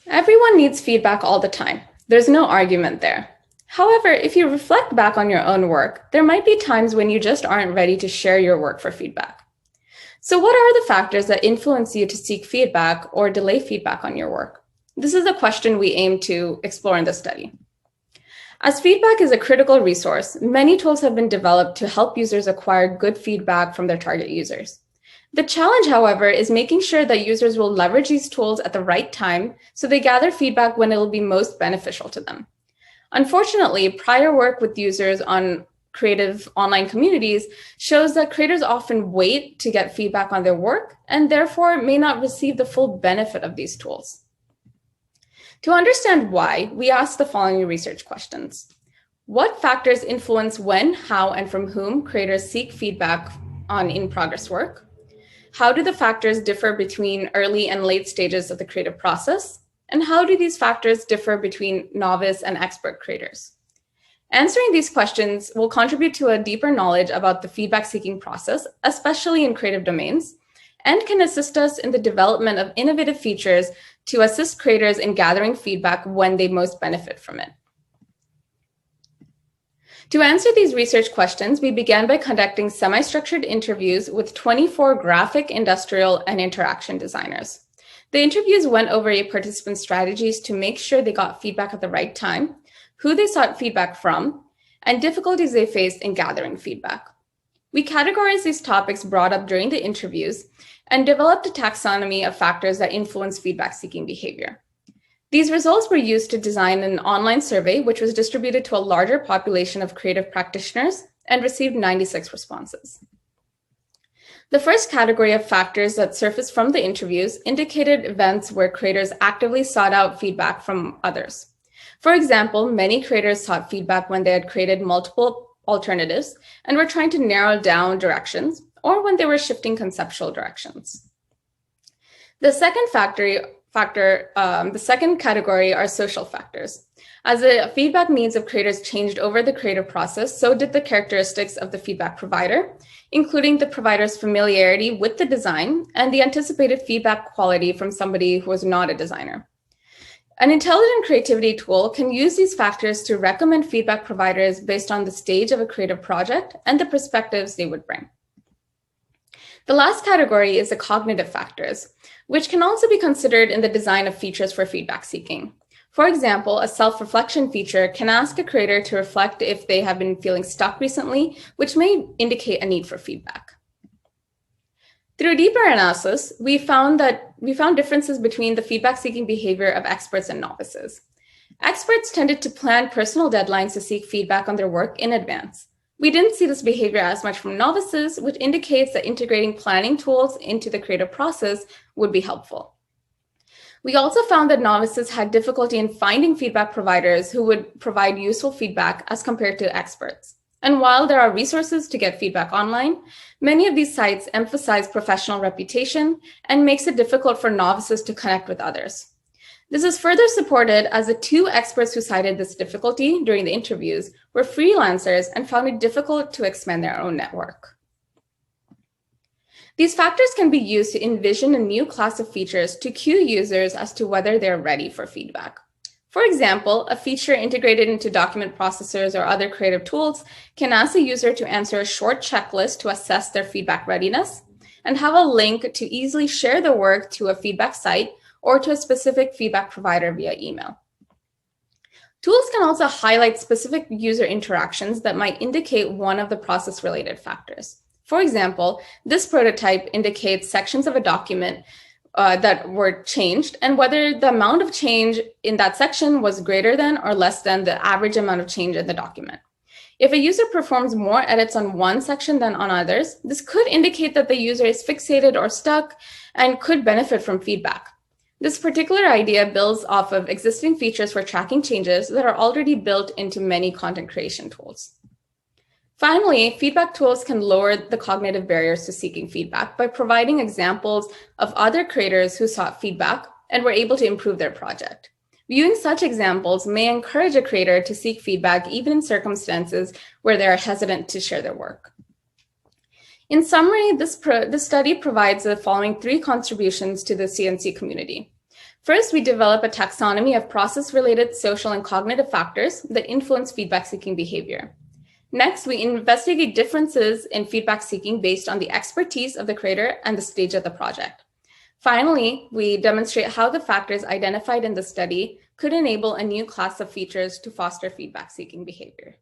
Everyone needs feedback all the time. There's no argument there. However, if you reflect back on your own work, there might be times when you just aren't ready to share your work for feedback. So what are the factors that influence you to seek feedback or delay feedback on your work? This is a question we aim to explore in the study. As feedback is a critical resource, many tools have been developed to help users acquire good feedback from their target users. The challenge, however, is making sure that users will leverage these tools at the right time so they gather feedback when it will be most beneficial to them. Unfortunately, prior work with users on creative online communities shows that creators often wait to get feedback on their work and therefore may not receive the full benefit of these tools. To understand why, we asked the following research questions. What factors influence when, how, and from whom creators seek feedback on in-progress work? How do the factors differ between early and late stages of the creative process? And how do these factors differ between novice and expert creators? Answering these questions will contribute to a deeper knowledge about the feedback-seeking process, especially in creative domains, and can assist us in the development of innovative features to assist creators in gathering feedback when they most benefit from it. To answer these research questions, we began by conducting semi-structured interviews with 24 graphic, industrial, and interaction designers. The interviews went over a participant's strategies to make sure they got feedback at the right time, who they sought feedback from, and difficulties they faced in gathering feedback. We categorized these topics brought up during the interviews and developed a taxonomy of factors that influence feedback-seeking behavior. These results were used to design an online survey, which was distributed to a larger population of creative practitioners and received 96 responses. The first category of factors that surfaced from the interviews indicated events where creators actively sought out feedback from others. For example, many creators sought feedback when they had created multiple alternatives and were trying to narrow down directions, or when they were shifting conceptual directions. The second category are social factors. As the feedback needs of creators changed over the creative process, so did the characteristics of the feedback provider, including the provider's familiarity with the design and the anticipated feedback quality from somebody who was not a designer. An intelligent creativity tool can use these factors to recommend feedback providers based on the stage of a creative project and the perspectives they would bring. The last category is the cognitive factors, which can also be considered in the design of features for feedback seeking. For example, a self-reflection feature can ask a creator to reflect if they have been feeling stuck recently, which may indicate a need for feedback. Through deeper analysis, we found differences between the feedback-seeking behavior of experts and novices. Experts tended to plan personal deadlines to seek feedback on their work in advance. We didn't see this behavior as much from novices, which indicates that integrating planning tools into the creative process would be helpful. We also found that novices had difficulty in finding feedback providers who would provide useful feedback as compared to experts. And while there are resources to get feedback online, many of these sites emphasize professional reputation and makes it difficult for novices to connect with others. This is further supported as the two experts who cited this difficulty during the interviews were freelancers and found it difficult to expand their own network. These factors can be used to envision a new class of features to cue users as to whether they're ready for feedback. For example, a feature integrated into document processors or other creative tools can ask a user to answer a short checklist to assess their feedback readiness and have a link to easily share the work to a feedback site or to a specific feedback provider via email. Tools can also highlight specific user interactions that might indicate one of the process-related factors. For example, this prototype indicates sections of a document that were changed and whether the amount of change in that section was greater than or less than the average amount of change in the document. If a user performs more edits on one section than on others, this could indicate that the user is fixated or stuck and could benefit from feedback. This particular idea builds off of existing features for tracking changes that are already built into many content creation tools. Finally, feedback tools can lower the cognitive barriers to seeking feedback by providing examples of other creators who sought feedback and were able to improve their project. Viewing such examples may encourage a creator to seek feedback even in circumstances where they are hesitant to share their work. In summary, this study provides the following three contributions to the CNC community. First, we develop a taxonomy of process-related social and cognitive factors that influence feedback-seeking behavior. Next, we investigate differences in feedback seeking based on the expertise of the creator and the stage of the project. Finally, we demonstrate how the factors identified in the study could enable a new class of features to foster feedback seeking behavior.